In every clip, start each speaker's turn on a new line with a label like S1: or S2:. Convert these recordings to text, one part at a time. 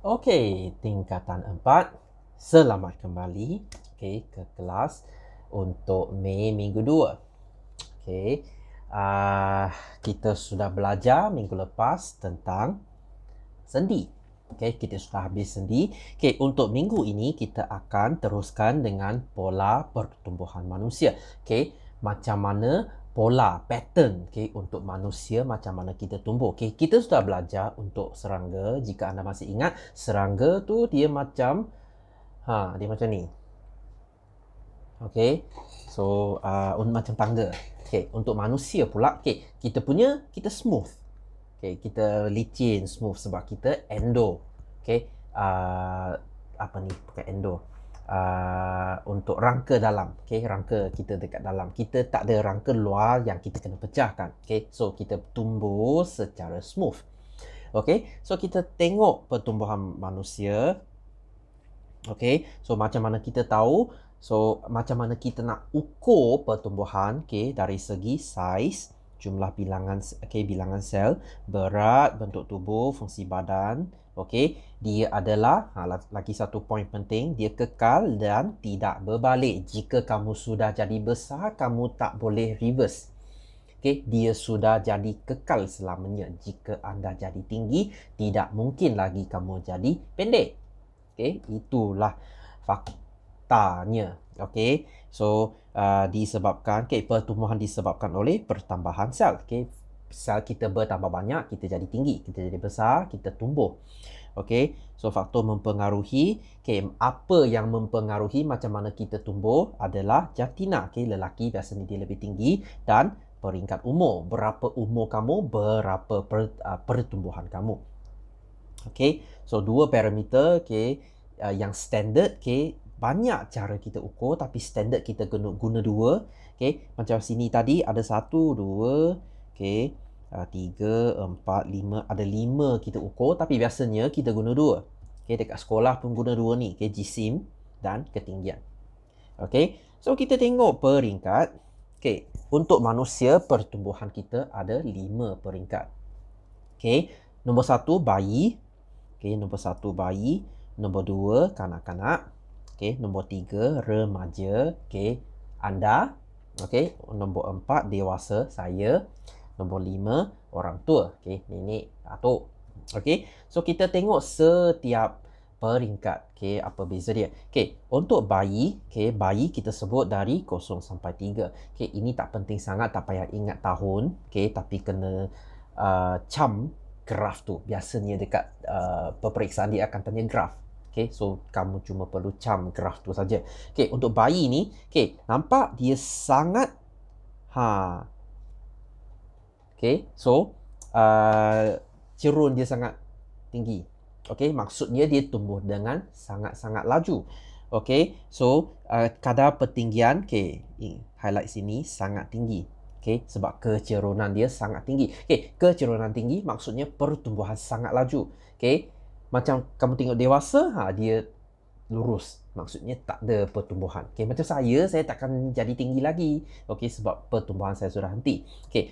S1: Okey, tingkatan 4. Selamat kembali ke kelas untuk Mei minggu 2. Okey, kita sudah belajar minggu lepas tentang sendi. Okey, kita sudah habis sendi. Okey, untuk minggu ini kita akan teruskan dengan pola pertumbuhan manusia. Okey, macam mana pola, pattern untuk manusia, macam mana kita tumbuh. Okey, kita sudah belajar untuk serangga. Jika anda masih ingat, serangga tu dia macam ni. Okey. So macam tangga. Okey, untuk manusia pula, kita smooth. Okey, kita licin, smooth sebab kita endo. Okey. Apa ni? Bukan endo. Untuk rangka dalam. Okey, rangka kita dekat dalam. Kita tak ada rangka luar yang kita kena pecahkan. Okey, so kita tumbuh secara smooth. Okey, so kita tengok pertumbuhan manusia. Okey, so macam mana kita tahu? So macam mana kita nak ukur pertumbuhan, dari segi saiz, jumlah bilangan bilangan sel, berat, bentuk tubuh, fungsi badan. Okey, dia adalah lagi satu poin penting, dia kekal dan tidak berbalik. Jika kamu sudah jadi besar, kamu tak boleh reverse. Okey, dia sudah jadi kekal selamanya. Jika anda jadi tinggi, tidak mungkin lagi kamu jadi pendek. Okey, itulah faktanya. Okey, so disebabkan pertumbuhan disebabkan oleh pertambahan sel. Okey, sel kita bertambah banyak, kita jadi tinggi, kita jadi besar, kita tumbuh. Okey, so faktor mempengaruhi. Apa yang mempengaruhi macam mana kita tumbuh adalah jantina. Lelaki biasanya dia lebih tinggi, dan peringkat umur. Berapa umur kamu, berapa pertumbuhan kamu. Okey, so dua parameter yang standard. Banyak cara kita ukur, tapi standard kita guna dua. Macam sini tadi ada 1, 2, 3, 4, 5. Ada 5 kita ukur, tapi biasanya kita guna dua. Dekat sekolah pun guna dua ni, jisim dan ketinggian. Okey, so kita tengok peringkat. Untuk manusia, pertumbuhan kita ada 5 peringkat. Nombor 1 bayi. Nombor 1 bayi. Nombor 2 kanak-kanak. Nombor 3 remaja. Anda. Nombor 4 dewasa, saya. Nombor 5 orang tua. Nenek, datuk. So kita tengok setiap peringkat. Apa beza dia? Untuk bayi, bayi kita sebut dari 0 sampai 3. Ini tak penting sangat, tak payah ingat tahun. Tapi kena cam graf tu. Biasanya dekat peperiksaan dia akan tanya graf. So kamu cuma perlu cam graf tu saja. Untuk bayi ni, nampak dia sangat so cerun dia sangat tinggi. Maksudnya dia tumbuh dengan sangat-sangat laju. So kadar pertinggian, highlight sini, sangat tinggi. Sebab kecerunan dia sangat tinggi. Kecerunan tinggi maksudnya pertumbuhan sangat laju. Macam kamu tengok dewasa, dia lurus. Maksudnya tak ada pertumbuhan. Macam saya takkan jadi tinggi lagi. Sebab pertumbuhan saya sudah henti.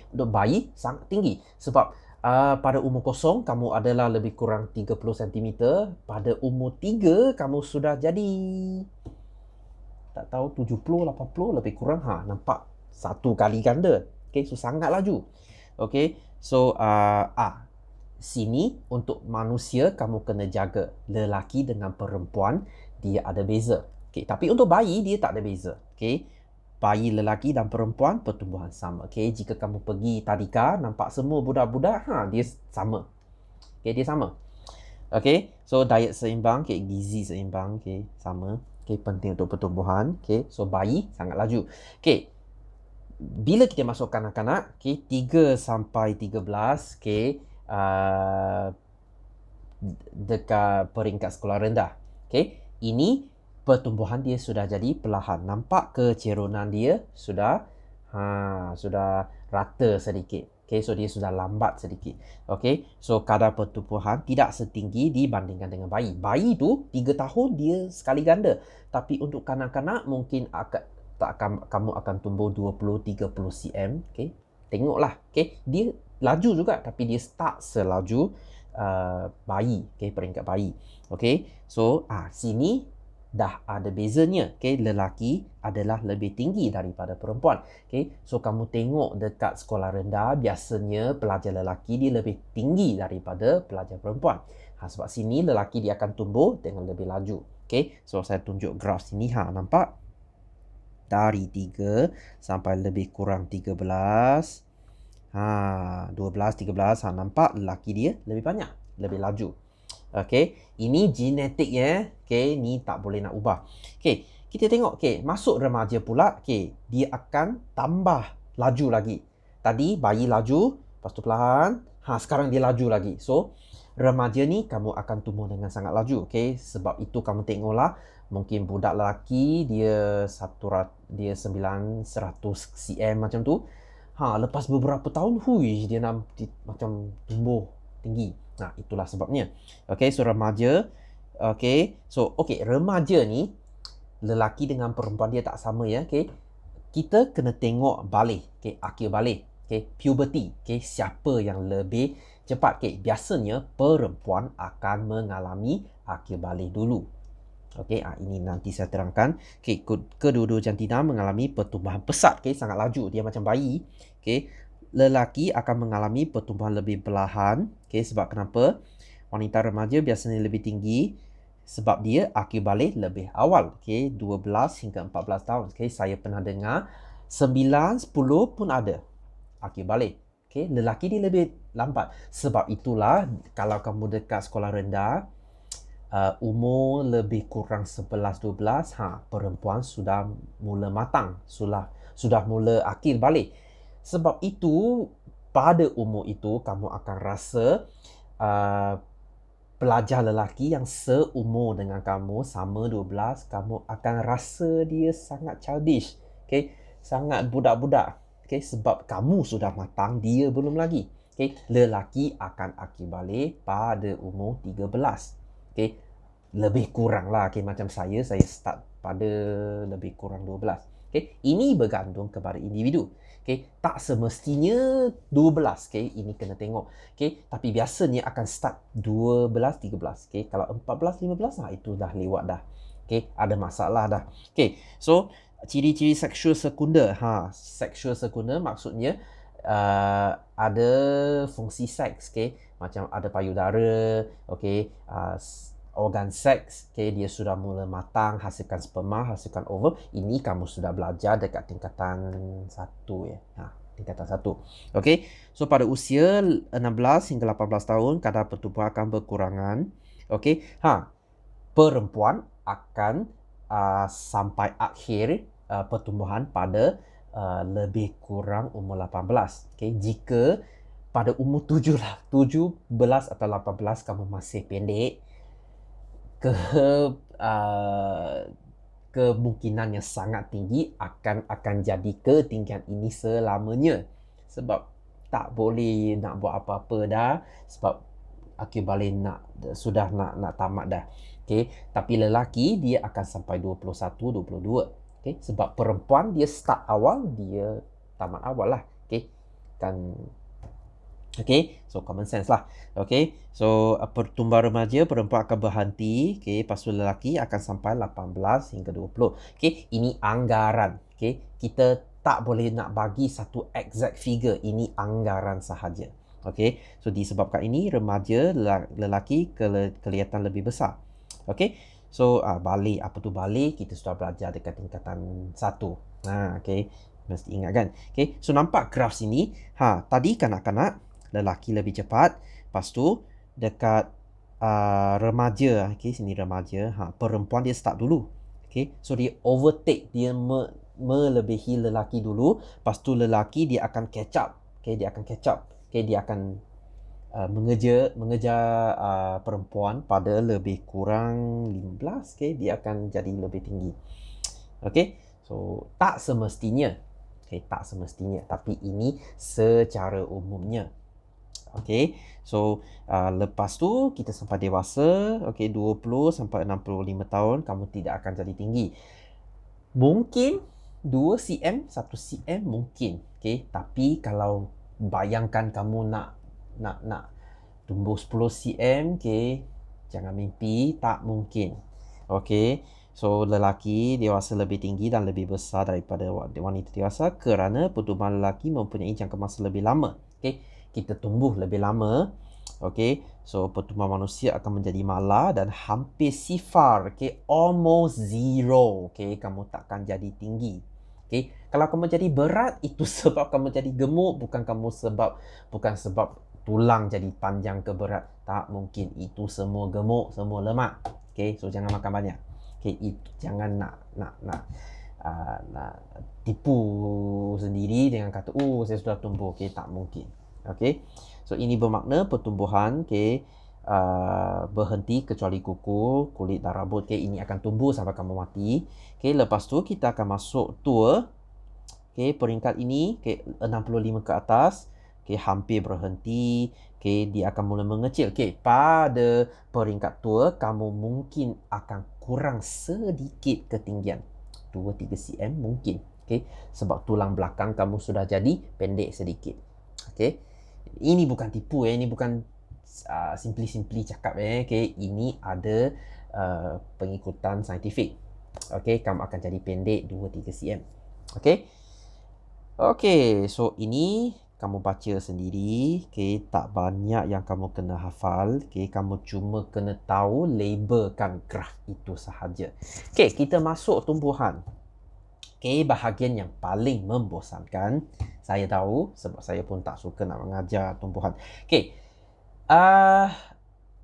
S1: Untuk bayi, sangat tinggi. Sebab pada umur 0, kamu adalah lebih kurang 30 cm. Pada umur 3, kamu sudah jadi, tak tahu, 70, 80, lebih kurang. Nampak? 1 kali ganda. So sangat laju. So sini untuk manusia kamu kena jaga. Lelaki dengan perempuan dia ada beza. Tapi untuk bayi dia tak ada beza. Bayi lelaki dan perempuan pertumbuhan sama. Jika kamu pergi tadika, nampak semua budak-budak, dia sama. Dia sama. So diet seimbang, gizi seimbang, sama. Penting untuk pertumbuhan. So bayi sangat laju. Bila kita masuk kanak-kanak, 3 sampai 13, dekat peringkat sekolah rendah. Ini pertumbuhan dia sudah jadi perlahan. Nampak kecerunan dia sudah rata sedikit. So dia sudah lambat sedikit. So kadar pertumbuhan tidak setinggi dibandingkan dengan bayi. Bayi tu 3 tahun dia sekali ganda. Tapi untuk kanak-kanak mungkin kamu akan tumbuh 20-30 cm. Tengoklah. Dia laju juga, tapi dia tak selaju bayi, okay, peringkat bayi. Okay, so sini dah ada bezanya. Okay, lelaki adalah lebih tinggi daripada perempuan. Okay, so kamu tengok dekat sekolah rendah, biasanya pelajar lelaki dia lebih tinggi daripada pelajar perempuan. Sebab sini lelaki dia akan tumbuh dengan lebih laju. Okay, so saya tunjuk graf sini. Nampak? Dari 3 sampai lebih kurang 13. 12, 13. Nampak lelaki dia lebih banyak, lebih laju. Okey, ini genetik ya. Okey, ni tak boleh nak ubah. Okey, kita tengok masuk remaja pula, dia akan tambah laju lagi. Tadi bayi laju, lepas tu perlahan, sekarang dia laju lagi. So, remaja ni kamu akan tumbuh dengan sangat laju, sebab itu kamu tengoklah mungkin budak lelaki dia 900 cm macam tu. Lepas beberapa tahun, dia macam tumbuh tinggi. Itulah sebabnya. So remaja. Remaja ni lelaki dengan perempuan dia tak sama ya. Kita kena tengok balik, akhir balik, puberty, siapa yang lebih cepat. Biasanya perempuan akan mengalami akhir balik dulu. Ini nanti saya terangkan. Kedua-dua jantina mengalami pertumbuhan pesat, sangat laju, dia macam bayi. Lelaki akan mengalami pertumbuhan lebih perlahan. Sebab kenapa? Wanita remaja biasanya lebih tinggi sebab dia akhir balik lebih awal. 12 hingga 14 tahun. Saya pernah dengar 9, 10 pun ada akhir balik. Lelaki dia lebih lambat. Sebab itulah kalau kamu dekat sekolah rendah, umur lebih kurang 11-12, perempuan sudah mula matang, sudah mula akhir balik. Sebab itu pada umur itu kamu akan rasa pelajar lelaki yang seumur dengan kamu, sama 12, kamu akan rasa dia sangat childish, sangat budak-budak, sebab kamu sudah matang, dia belum lagi. Lelaki akan akhir balik pada umur 13. Lebih kurang lah, macam saya start pada lebih kurang 12. Ini bergantung kepada individu. Tak semestinya 12. Ini kena tengok. Tapi biasanya akan start 12, 13. Kalau 14, 15, itu dah lewat dah. Ada masalah dah. So ciri-ciri seksual sekunder. Seksual sekunder maksudnya ada fungsi seks, macam ada payudara, organ seks, dia sudah mula matang, hasilkan sperma, hasilkan ovum. Ini kamu sudah belajar dekat tingkatan 1 ya. Tingkatan 1. So pada usia 16 hingga 18 tahun, kadar pertumbuhan akan berkurangan. Perempuan akan sampai akhir pertumbuhan pada lebih kurang umur 18. Jika pada umur 17 atau 18 kamu masih pendek, kemungkinan yang sangat tinggi akan jadi ketinggian ini selamanya. Sebab tak boleh nak buat apa-apa dah, sebab akhir balik sudah nak tamat dah. Tapi lelaki dia akan sampai 21, 22. Sebab perempuan dia start awal, dia tamat awal lah. So common sense lah. So pertumbuhan remaja, perempuan akan berhenti. Lepas tu lelaki akan sampai 18 hingga 20. Ini anggaran. Kita tak boleh nak bagi satu exact figure. Ini anggaran sahaja. So disebabkan ini remaja lelaki kelihatan lebih besar. So balik, apa tu balik? Kita sudah belajar dekat tingkatan 1. Mesti ingat kan. So nampak graf sini. Tadi kanak-kanak lelaki lebih cepat. Lepas tu dekat remaja, sini remaja, perempuan dia start dulu. So dia overtake, dia melebihi lelaki dulu. Lepas tu lelaki dia akan catch up. Dia akan catch up. Dia akan mengejar perempuan pada lebih kurang 15. Dia akan jadi lebih tinggi. So tak semestinya. Tak semestinya, tapi ini secara umumnya. So lepas tu kita sampai dewasa, 20 sampai 65 tahun kamu tidak akan jadi tinggi. Mungkin 2 cm, 1 cm mungkin. Tapi kalau bayangkan kamu nak 7 tumbuh 10 cm, okay, jangan mimpi, tak mungkin. Okay, so lelaki dewasa lebih tinggi dan lebih besar daripada wanita dewasa kerana pertumbuhan lelaki mempunyai jangka masa lebih lama. Okay, kita tumbuh lebih lama. Okay, so pertumbuhan manusia akan menjadi malar dan hampir sifar. Okay, almost zero. Okay, kamu takkan jadi tinggi. Okay, kalau kamu jadi berat, itu sebab kamu jadi gemuk, bukan sebab tulang jadi panjang ke berat. Tak mungkin, itu semua gemuk, semua lemak. Okay, so jangan makan banyak. Okay, jangan nak tipu sendiri dengan kata, oh saya sudah tumbuh. Okay, tak mungkin. Okay, so ini bermakna pertumbuhan, okay, berhenti kecuali kuku, kulit dan rambut. Okay, ini akan tumbuh sampai kamu mati. Okay, lepas tu kita akan masuk tua. Okay, peringkat ini, okay, 65 ke atas. Okay, hampir berhenti. Okay, dia akan mula mengecil. Okay, pada peringkat tua, kamu mungkin akan kurang sedikit ketinggian. 2-3 cm mungkin. Okay, sebab tulang belakang kamu sudah jadi pendek sedikit. Okay, ini bukan tipu, ini bukan simply cakap. Okay, ini ada pengikutan saintifik. Okay, kamu akan jadi pendek 2-3 cm. Okay. Okay, so ini kamu baca sendiri. Okay, tak banyak yang kamu kena hafal. Okay, kamu cuma kena tahu labelkan graf itu sahaja. Okay, kita masuk tumbuhan. Okay, bahagian yang paling membosankan. Saya tahu sebab saya pun tak suka nak mengajar tumbuhan. Okay,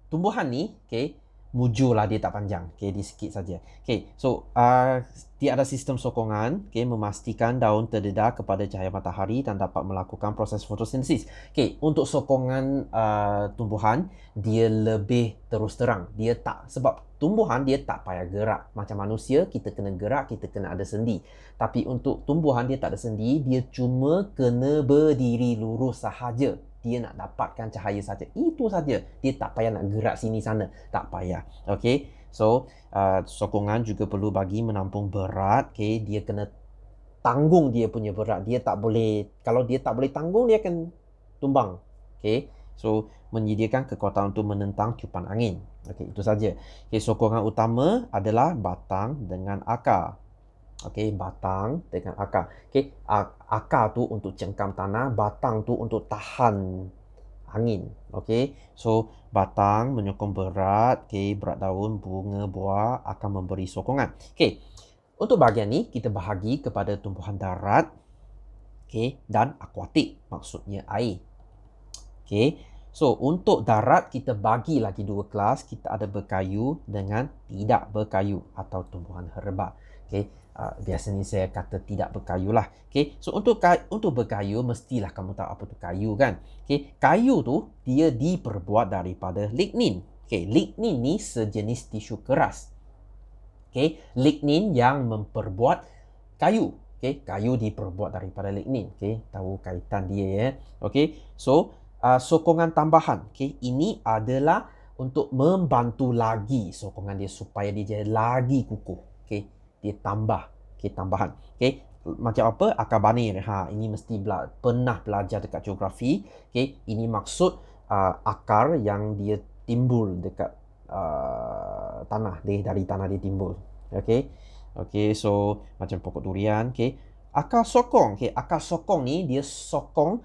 S1: tumbuhan ni, okay, mujurlah dia tak panjang. Okay, dia sikit saja. Okay, so dia ada sistem sokongan, okay, memastikan daun terdedah kepada cahaya matahari dan dapat melakukan proses fotosintesis. Okay, untuk sokongan tumbuhan, dia lebih terus terang. Dia tak, sebab tumbuhan dia tak payah gerak. Macam manusia, kita kena gerak, kita kena ada sendi. Tapi untuk tumbuhan dia tak ada sendi, dia cuma kena berdiri lurus sahaja. Dia nak dapatkan cahaya saja. Itu saja. Dia tak payah nak gerak sini sana. Tak payah. Okay. So, sokongan juga perlu bagi menampung berat. Okay. Dia kena tanggung dia punya berat. Dia tak boleh, kalau dia tak boleh tanggung, dia akan tumbang. Okay. So, menyediakan kekuatan untuk menentang tiupan angin. Okay, itu saja. Okay, sokongan utama adalah batang dengan akar. Okay, batang dengan akar. Okay, akar tu untuk cengkam tanah, batang tu untuk tahan angin. Okay, so batang menyokong berat, okay, berat daun, bunga, buah akan memberi sokongan. Okay, untuk bahagian ni kita bahagi kepada tumbuhan darat, okay, dan akuatik, maksudnya air. Okay, so untuk darat kita bagi lagi dua kelas. Kita ada berkayu dengan tidak berkayu atau tumbuhan herba. Okay, biasanya saya kata tidak berkayu lah. Okay, so untuk berkayu mestilah kamu tahu apa tu kayu kan. Okay, kayu tu dia diperbuat daripada lignin. Okay, lignin ni sejenis tisu keras. Okay, lignin yang memperbuat kayu. Okay, kayu diperbuat daripada lignin. Okay, tahu kaitan dia ya. Okay, so sokongan tambahan. Okay, ini adalah untuk membantu lagi sokongan dia supaya dia jadi lagi kukuh. Okay, dia tambah. Okay, tambahan. Okay, macam apa? Akar banir. Ini mesti pernah belajar dekat geografi. Okay, ini maksud akar yang dia timbul dekat tanah. Dari tanah dia timbul. Okay. Okay, so macam pokok durian. Okay, akar sokong. Okay, akar sokong ni dia sokong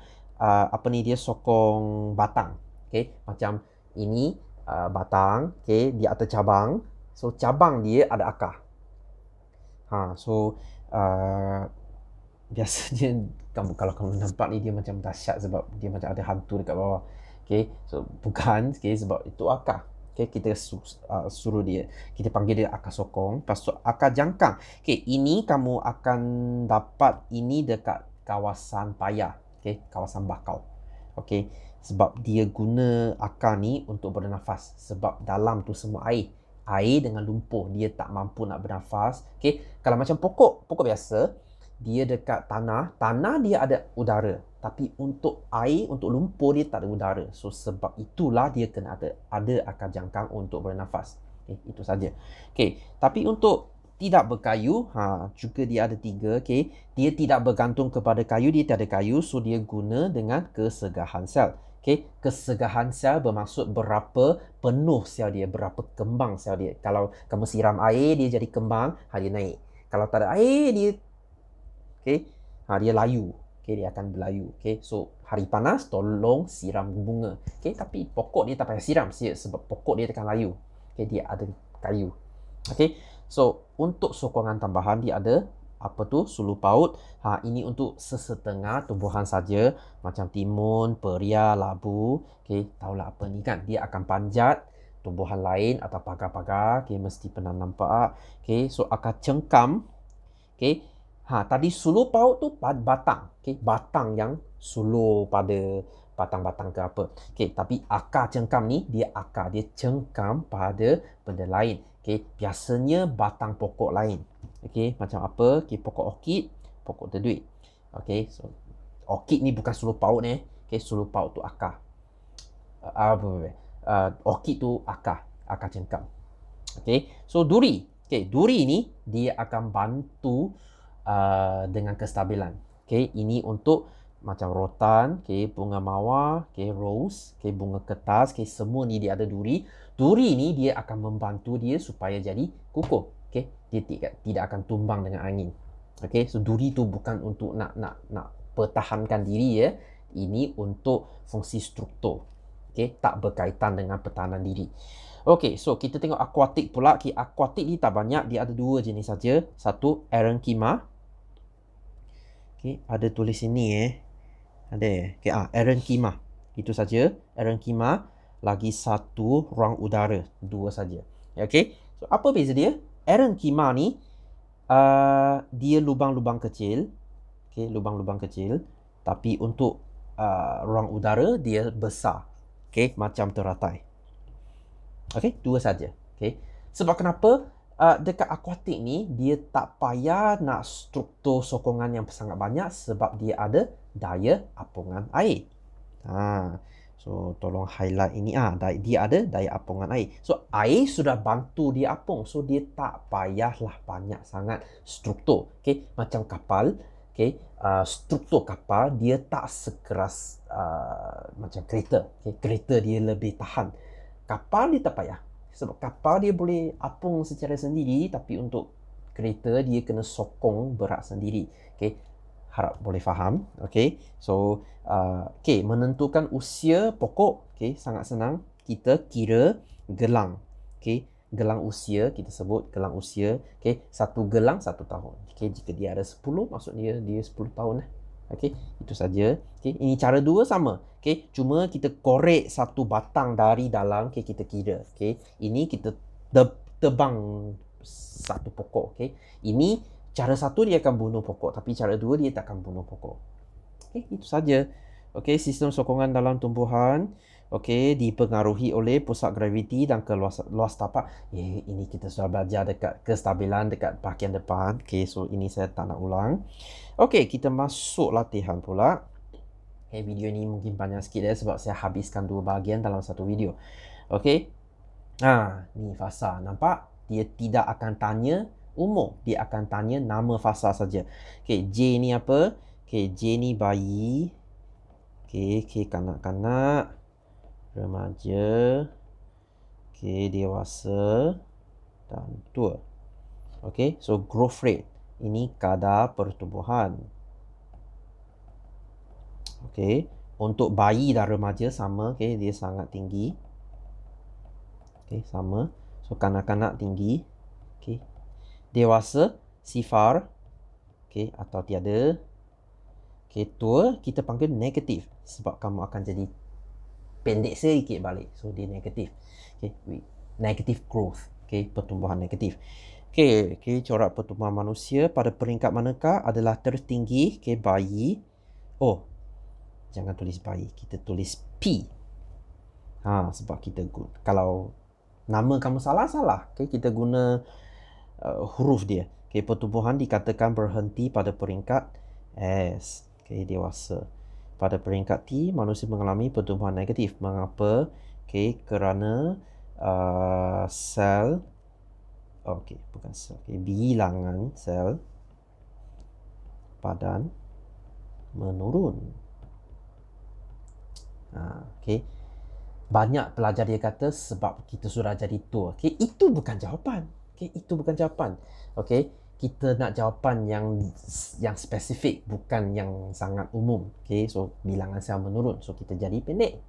S1: dia sokong batang. Okay, macam ini batang. Okay, dia ada cabang. So cabang dia ada akar. So biasanya kalau kamu nampak ni dia macam dahsyat sebab dia macam ada hantu dekat bawah. Okay, so bukan. Okay, sebab itu akar. Okay, kita suruh dia, kita panggil dia akar sokong. Lepas tu akar jangkang. Okay, ini kamu akan dapat ini dekat kawasan payah. Okay, kawasan bakau. Okay, sebab dia guna akar ni untuk bernafas. Sebab dalam tu semua air. Air dengan lumpur, dia tak mampu nak bernafas. Okay, kalau macam pokok biasa, dia dekat tanah dia ada udara. Tapi untuk air, untuk lumpur dia tak ada udara. So sebab itulah dia kena ada akar jangkang untuk bernafas. Okay, itu saja. Okay, tapi untuk tidak berkayu, juga dia ada 3. Okay, dia tidak bergantung kepada kayu, dia tiada kayu, so dia guna dengan kesegahan sel. Okay, kesegahan sel bermaksud berapa penuh sel dia, berapa kembang sel dia. Kalau kamu siram air, dia jadi kembang, dia naik. Kalau tak ada air, dia okay, dia layu. Okay, dia akan berlayu. Okay, so hari panas tolong siram bunga. Okay, tapi pokok dia tak payah siram sebab pokok dia akan layu. Okay, dia ada kayu. Okay, so untuk sokongan tambahan dia ada apa tu, suluh paut. Ini untuk sesetengah tumbuhan saja macam timun, peria, labu. Okay, tahulah apa ni kan, dia akan panjat tumbuhan lain atau pagar-pagar. Okay, mesti pernah nampak. Okay, so akan cengkam. Okay, tadi suluh paut tu batang. Okay, batang yang suluh pada batang-batang ke apa. Okay, tapi akar cengkam ni, dia cengkam pada benda lain. Okay, biasanya batang pokok lain. Okay, macam apa? Okay, pokok orkid, pokok terduit. Okay, so orkid ni bukan suluh paut ni. Okay, suluh paut tu akar. Orkid tu akar cengkam. Okay, so duri. Okay, duri ni dia akan bantu dengan kestabilan. Okay, ini untuk macam rotan, okay, bunga mawar, okay, rose, okay, bunga kertas, okay, semua ni dia ada duri. Duri ni dia akan membantu dia supaya jadi kukuh. Okay, dia tidak akan tumbang dengan angin. Okay, so duri tu bukan untuk nak pertahankan diri ya. Ini untuk fungsi struktur. Okay, tak berkaitan dengan pertahanan diri. Okay, so kita tengok aquatic pula. Okay, aquatic ni tak banyak, dia ada dua jenis saja. Satu, Erenchyma. Okay, ada tulis sini ada. Okay, Erenchyma. Itu saja, Erenchyma. Lagi satu, ruang udara. Dua saja. Okay, so apa beza dia? Erenchyma ni, dia lubang-lubang kecil. Okay, lubang-lubang kecil. Tapi untuk ruang udara, dia besar. Okay, macam teratai. Okay, dua saja. Okay, sebab kenapa? Dekat akuatik ni, dia tak payah nak struktur sokongan yang sangat banyak sebab dia ada daya apungan air. So, tolong highlight ini. Dia ada daya apungan air. So, air sudah bantu dia apung. So, dia tak payahlah banyak sangat struktur. Okay, macam kapal. Okay, struktur kapal dia tak sekeras macam kereta. Okay, kereta dia lebih tahan. Kapal dia tak payah. Sebab kapal dia boleh apung secara sendiri, tapi untuk kereta dia kena sokong berat sendiri. Okay, harap boleh faham. Okay, so okay, menentukan usia pokok. Okay, sangat senang. Kita kira gelang. Okay, gelang usia kita sebut gelang usia. Okay, satu gelang 1 tahun. Okay, jika dia ada 10, maksudnya dia 10 tahun. Okay, itu saja. Okay, ini cara dua sama. Okay, cuma kita korek satu batang dari dalam. Okay, kita kira. Okay, ini kita tebang satu pokok. Okay, ini cara satu dia akan bunuh pokok, tapi cara dua dia tak akan bunuh pokok. Okay, itu saja. Okay, sistem sokongan dalam tumbuhan. Okay, dipengaruhi oleh pusat graviti dan luas tapak. Ini kita sudah belajar dekat kestabilan dekat bahagian depan. Okay, so ini saya tak nak ulang. Okay, kita masuk latihan pula. Okay, video ni mungkin panjang sikit sebab saya habiskan 2 bahagian dalam satu video. Okay. Ni fasa. Nampak? Dia tidak akan tanya umur. Dia akan tanya nama fasa saja. Okay, J ni apa? Okay, J ni bayi. Okay, kanak-kanak. Remaja. Okay, dewasa. Dan tua. Okay, so growth rate. Ini kadar pertumbuhan. Okay, untuk bayi dan remaja sama. Okay, dia sangat tinggi. Okay, sama. So, kanak-kanak tinggi. Okay. Dewasa, sifar. Okay, atau tiada. Okay, tua, kita panggil negatif. Sebab kamu akan jadi pendek sedikit balik. So, dia negatif. Okay, negative growth. Okay, pertumbuhan negatif. Okay, corak pertumbuhan manusia pada peringkat manakah adalah tertinggi. Okay, bayi. Jangan tulis bayi. Kita tulis P. Sebab kita kalau nama kamu salah. Okay, kita guna huruf dia. Okay, pertumbuhan dikatakan berhenti pada peringkat S. Okay, dewasa. Pada peringkat T, manusia mengalami pertumbuhan negatif. Mengapa? Okay, kerana sel. Okay, bukan sel. Okay, bilangan sel badan menurun. Okay. Banyak pelajar dia kata sebab kita sudah jadi tua. Okay. Itu bukan jawapan. Okay. Itu bukan jawapan. Okay. Kita nak jawapan yang spesifik, bukan yang sangat umum. Okay. So, bilangan sel menurun. So, kita jadi pendek.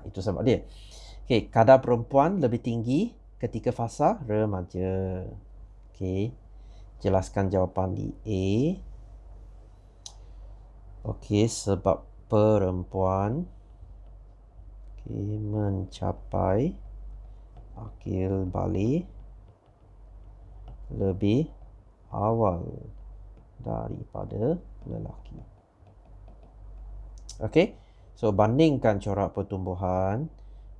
S1: Itu sebab dia. Okay. Kadar perempuan lebih tinggi ketika fasa remaja. Okay. Jelaskan jawapan di A. Okey, sebab perempuan mencapai akil balik lebih awal daripada lelaki. Okey, so bandingkan corak pertumbuhan.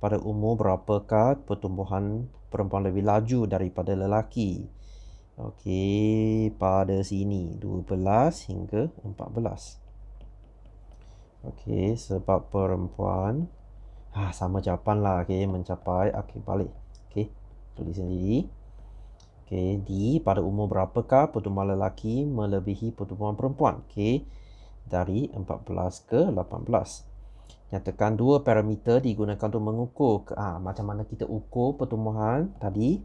S1: Pada umur berapakah pertumbuhan perempuan lebih laju daripada lelaki? Okey, pada sini 12 hingga 14. Okey, sebab perempuan sama jawapan lah. Okey, mencapai akil balik. Okey, tulis sendiri. Okey, pada umur berapakah pertumbuhan lelaki melebihi pertumbuhan perempuan? Okey, dari 14 ke 18. Nyatakan dua parameter digunakan untuk mengukur macam mana kita ukur pertumbuhan tadi,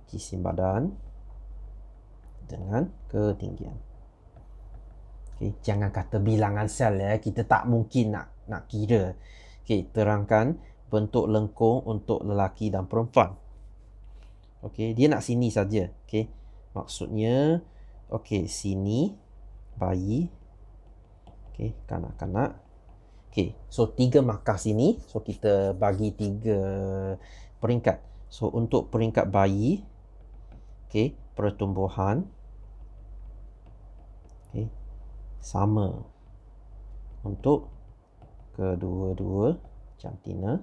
S1: jisim badan dengan ketinggian. Okay, jangan kata bilangan sel ya, kita tak mungkin nak kira. Okay, terangkan bentuk lengkung untuk lelaki dan perempuan. Okay, dia nak sini saja. Okay, maksudnya sini bayi. Okay, kanak-kanak. Okay, so 3 markah sini. So kita bagi 3 peringkat. So untuk peringkat bayi, pertumbuhan sama untuk kedua-dua jantina.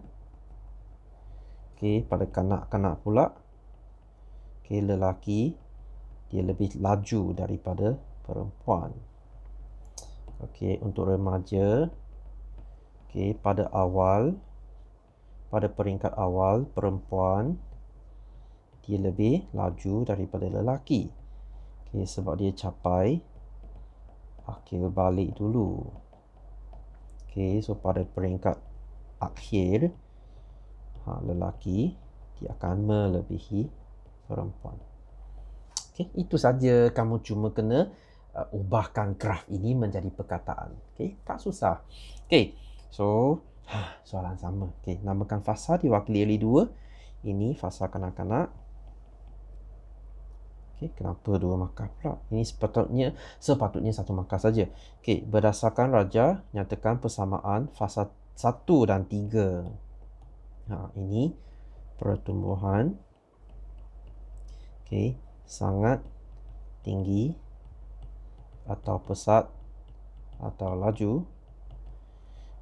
S1: Pada kanak-kanak pula, lelaki dia lebih laju daripada perempuan. Untuk remaja, pada peringkat awal perempuan dia lebih laju daripada lelaki. Sebab dia capai akil balik dulu. So pada peringkat akhir, lelaki dia akan melebihi perempuan. Itu saja. Kamu cuma kena ubahkan graf ini menjadi perkataan. Tak susah. So soalan sama. Namakan fasa diwakili oleh 2. Ini fasa kanak-kanak. Kenapa 2 markah pula? Ini sepatutnya 1 markah saja. Berdasarkan raja, nyatakan persamaan fasa 1 dan 3. Ini pertumbuhan sangat tinggi atau pesat atau laju.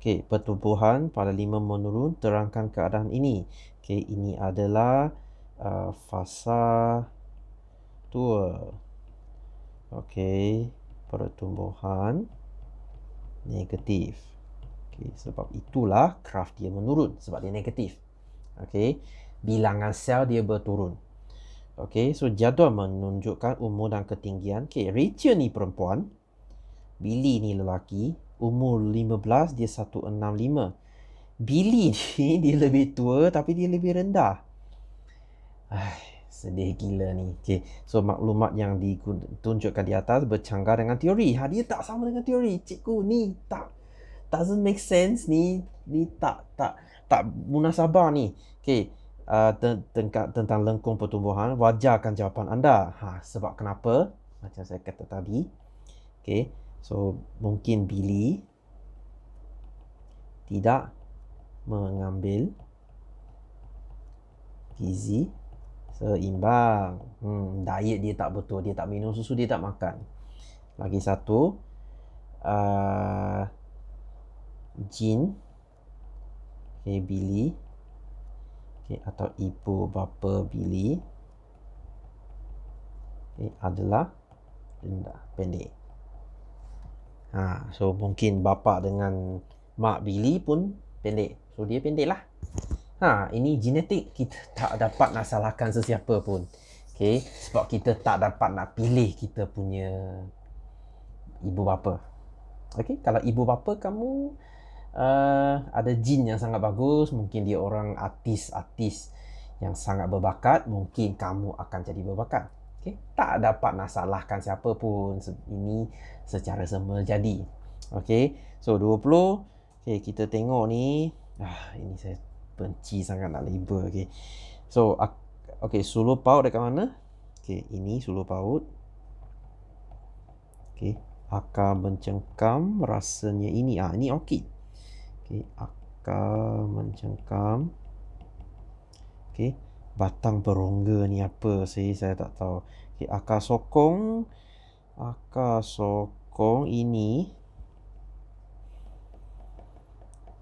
S1: Pertumbuhan pada 5 menurun. Terangkan keadaan ini. Ini adalah fasa tua. Pertumbuhan negatif. Sebab itulah graf dia menurun, sebab dia negatif. Bilangan sel dia berturun. So jadual menunjukkan umur dan ketinggian. Rachel ni perempuan, Billy ni lelaki. Umur 15 dia 165. Billy ni dia lebih tua tapi dia lebih rendah. Sedih gila ni. So maklumat yang ditunjukkan di atas bercanggah dengan teori. Dia tak sama dengan teori. Cikgu, ni doesn't make sense ni. Ni tak munasabah ni. Tentang lengkung pertumbuhan, wajarkan jawapan anda. Sebab kenapa? Macam saya kata tadi. So mungkin Billy tidak mengambil gizi seimbang. Diet dia tak betul. Dia tak minum susu, dia tak makan. Lagi satu, jin Billy atau ibu bapa Billy adalah rendah, pendek. So mungkin bapa dengan mak Billy pun pendek. So dia pendek lah. Ini genetik. Kita tak dapat nak salahkan sesiapa pun. Sebab kita tak dapat nak pilih kita punya ibu bapa. Kalau ibu bapa kamu ada jin yang sangat bagus, mungkin dia orang artis-artis yang sangat berbakat, mungkin kamu akan jadi berbakat. Okay? Tak dapat nak salahkan siapa pun. Ini secara semula jadi. Okay? So 20. Okay, kita tengok ni. Ini saya benci sangat nak label. Okay. So okay, suluh paut dekat mana? Okay, ini suluh paut. Okay, akar mencengkam rasanya ini. Ini okey. Okay, akar mencengkam. Okay, batang berongga ni apa? Saya tak tahu. Okay, akar sokong. Akar sokong ini.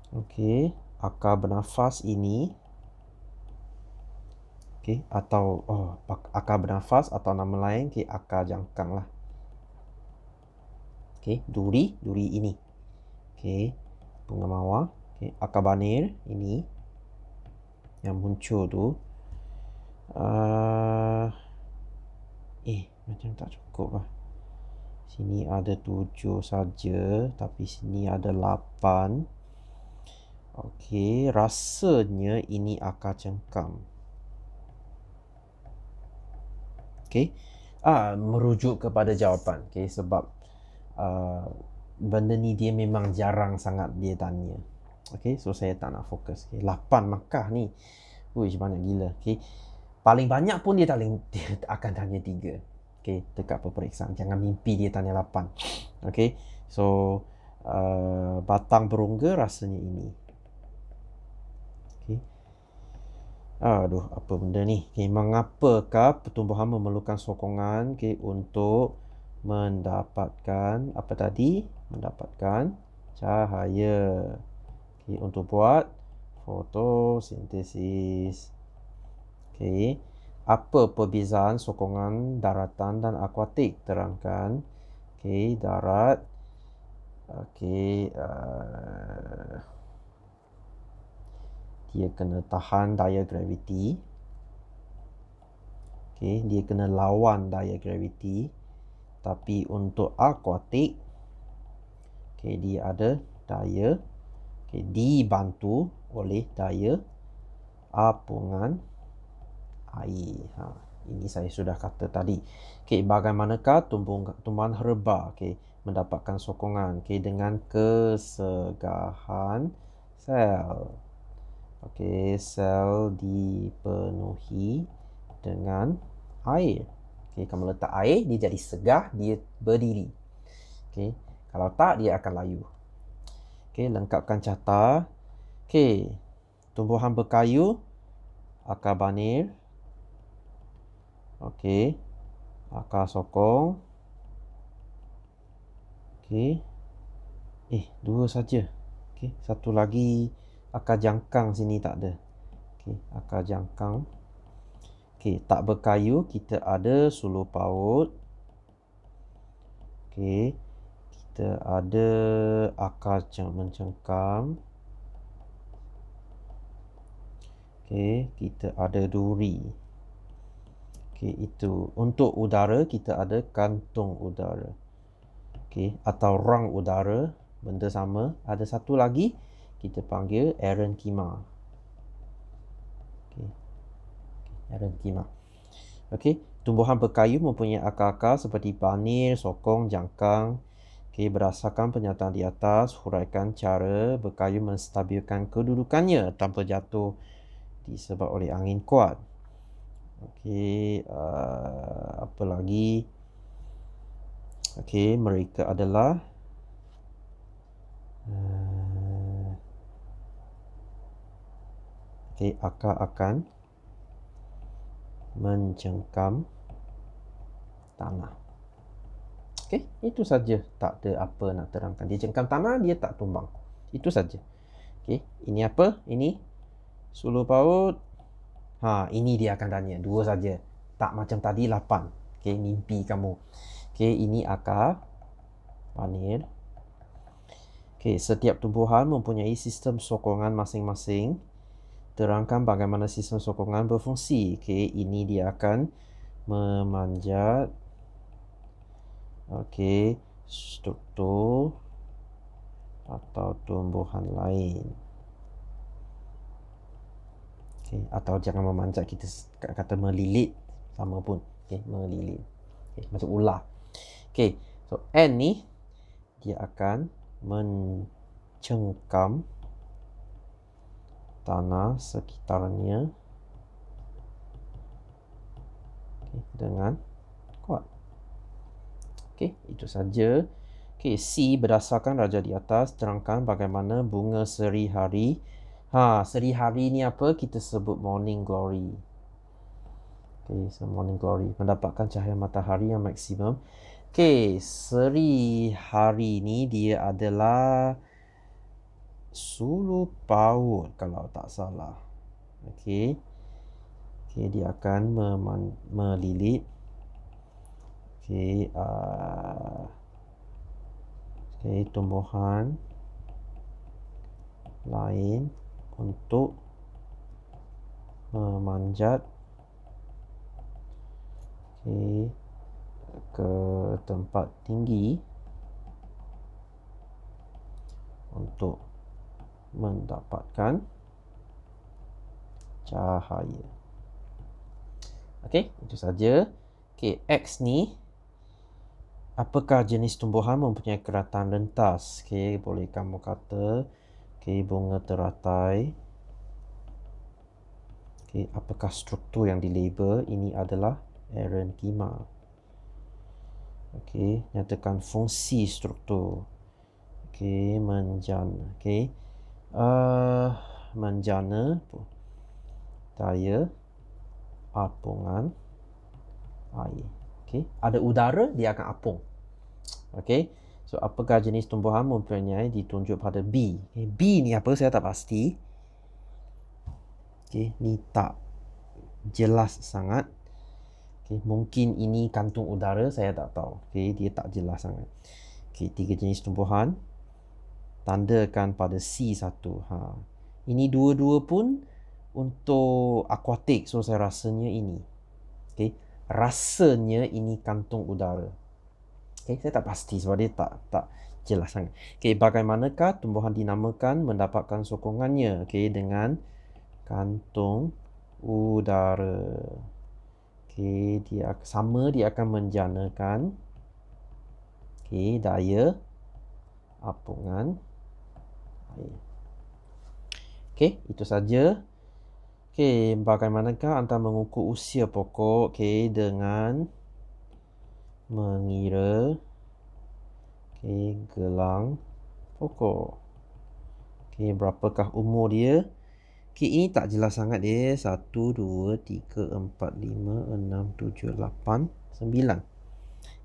S1: Okay, akar bernafas ini. Okay, atau akar bernafas atau nama lain, okay, akar jangkang lah. Okay, duri ini. Okay, bunga mawar. Okay, akar banir ini yang muncul tu. Macam tak cukup lah. Sini ada 7 saja, tapi sini ada 8. Okey, rasanya ini akar cengkam. Okey. Merujuk kepada jawapan. Okey, sebab benda ni dia memang jarang sangat dia tanya. Okey, so saya tak nak fokus. Okay, 8 markah ni. Uish, banyak gila. Okey. Paling banyak pun dia akan tanya 3. Okey, dekat peperiksaan. Jangan mimpi dia tanya 8. Okey. So batang berongga rasanya ini. Okey. Aduh, apa benda ni? Okay, mengapakah pertumbuhan memerlukan sokongan untuk mendapatkan apa tadi? Mendapatkan cahaya. Okay, untuk buat fotosintesis. Okay. Apa perbezaan sokongan daratan dan akuatik? Terangkan. Okay, darat. Okay, dia kena tahan daya graviti. Okay, dia kena lawan daya graviti. Tapi untuk akuatik, okay, dia ada daya, okay, dibantu oleh daya apungan air. Ini saya sudah kata tadi. Okay, bagaimanakah tumbuhan herba mendapatkan sokongan dengan kesegahan sel. Okay, sel dipenuhi dengan air. Okay, kamu letak air, dia jadi segah, dia berdiri. Okay, kalau tak, dia akan layu. Okay, lengkapkan carta. Okay, tumbuhan berkayu, akar banir. Okey. Akar sokong. Okey. 2 saja. Okey, satu lagi akar jangkang sini tak ada. Okey, akar jangkang. Okey, tak berkayu kita ada suluh paut. Okey. Kita ada akar mencengkam. Okey, kita ada duri. Okey, itu untuk udara kita ada kantung udara. Okey, atau rang udara, benda sama. Ada satu lagi kita panggil erenkima. Okey. Erenkima. Okey, tumbuhan berkayu mempunyai akar-akar seperti banir, sokong, jangkang. Okey, berdasarkan pernyataan di atas, huraikan cara berkayu menstabilkan kedudukannya tanpa jatuh disebabkan oleh angin kuat. Okey, apa lagi? Okey, mereka adalah akar akan mencengkam tanah. Okey, itu saja. Tak ada apa nak terangkan. Dia cengkam tanah, dia tak tumbang. Itu saja. Okey, ini apa? Ini suluh paut. Ini dia akan tanya. 2 saja. Tak macam tadi 8. Okey, mimpi kamu. Okey, ini akar banir. Okey, setiap tumbuhan mempunyai sistem sokongan masing-masing. Terangkan bagaimana sistem sokongan berfungsi. Okey, ini dia akan memanjat. Okey, struktur atau tumbuhan lain. Okay. Atau jangan memanjat, kita kata melilit sama pun. Okay. Melilit. Okay. Macam ular. Okay. So ant ni dia akan mencengkam tanah sekitarnya, okay, dengan kuat. Okay. Itu saja. Okay. C, berdasarkan raja di atas, terangkan bagaimana bunga seri-hari. Seri-hari ni apa? Kita sebut morning glory. Okay, so morning glory, mendapatkan cahaya matahari yang maksimum. Okay, seri-hari ni dia adalah suluh paut kalau tak salah. Okay, dia akan melilit. Okay, tumbuhan lain untuk memanjat ke tempat tinggi untuk mendapatkan cahaya. Okey, itu saja. Okey, X ni, apakah jenis tumbuhan mempunyai keratan rentas? Okey, boleh kamu kata bunga teratai. Okey, apakah struktur yang dilabel? Ini adalah erenchima. Okey, nyatakan fungsi struktur. Okey, menjana. Okey. Menjana daya apungan air. Okey, ada udara dia akan apung. Okey. So apakah jenis tumbuhan mempunyai ditunjuk pada B? Okay. B ni apa? Saya tak pasti. Okey, ni tak jelas sangat. Okey, mungkin ini kantung udara, saya tak tahu. Okey, dia tak jelas sangat. Okey, 3 jenis tumbuhan. Tandakan pada C1. Ini dua-dua pun untuk akuatik, so saya rasanya ini. Okey, rasanya ini kantung udara. Okey, saya tak pasti sebab dia tak jelas sangat. Okey, bagaimanakah tumbuhan dinamakan mendapatkan sokongannya? Okey, dengan kantung udara. Okey, dia akan menjanakan daya apungan air. Okey, itu saja. Okey, bagaimanakah anda mengukur usia pokok? Okey, dengan mengira gelang pokok. Okey, berapakah umur dia? Okey, ini tak jelas sangat dia. 1, 2, 3, 4, 5, 6, 7, 8, 9.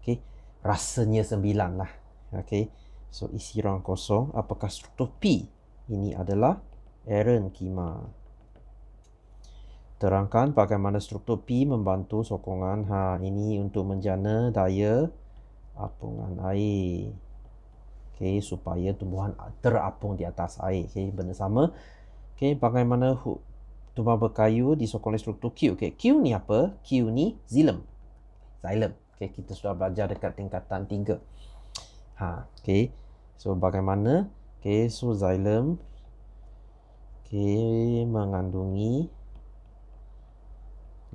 S1: Okey, rasanya 9 lah. Okey, so isi ruang kosong. Apakah struktur P? Ini adalah erenchima. Terangkan bagaimana struktur P membantu sokongan. Ini untuk menjana daya apungan air. Okey, supaya tumbuhan terapung di atas air. Okey, benda sama. Okey, bagaimana tumbuhan berkayu disokong oleh struktur Q? Okey, Q ni apa? Q ni xylem. Okey, kita sudah belajar dekat tingkatan 3. Okey. So bagaimana? Okey, so xylem mengandungi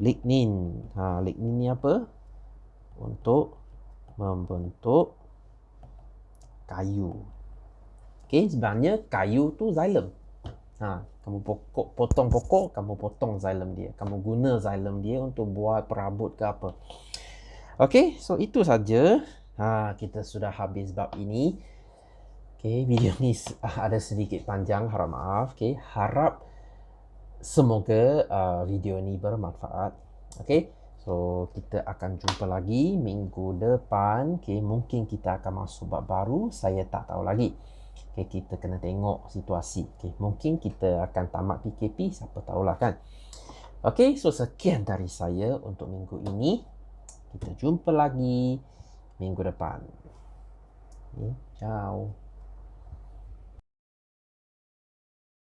S1: lignin. Lignin ni apa? Untuk membentuk kayu. Okey, sebenarnya kayu tu xylem. Kamu potong pokok, kamu potong xylem dia. Kamu guna xylem dia untuk buat perabot ke apa. Okey, so itu saja. Kita sudah habis bab ini. Okey, video ni ada sedikit panjang, harap maaf. Okey, harap semoga video ni bermanfaat. Okey, so kita akan jumpa lagi minggu depan. Okey, mungkin kita akan masuk bab baru, saya tak tahu lagi. Okey, kita kena tengok situasi. Okey, mungkin kita akan tamat PKP, siapa tahulah kan. Okey, so sekian dari saya untuk minggu ini. Kita jumpa lagi minggu depan. Ciao.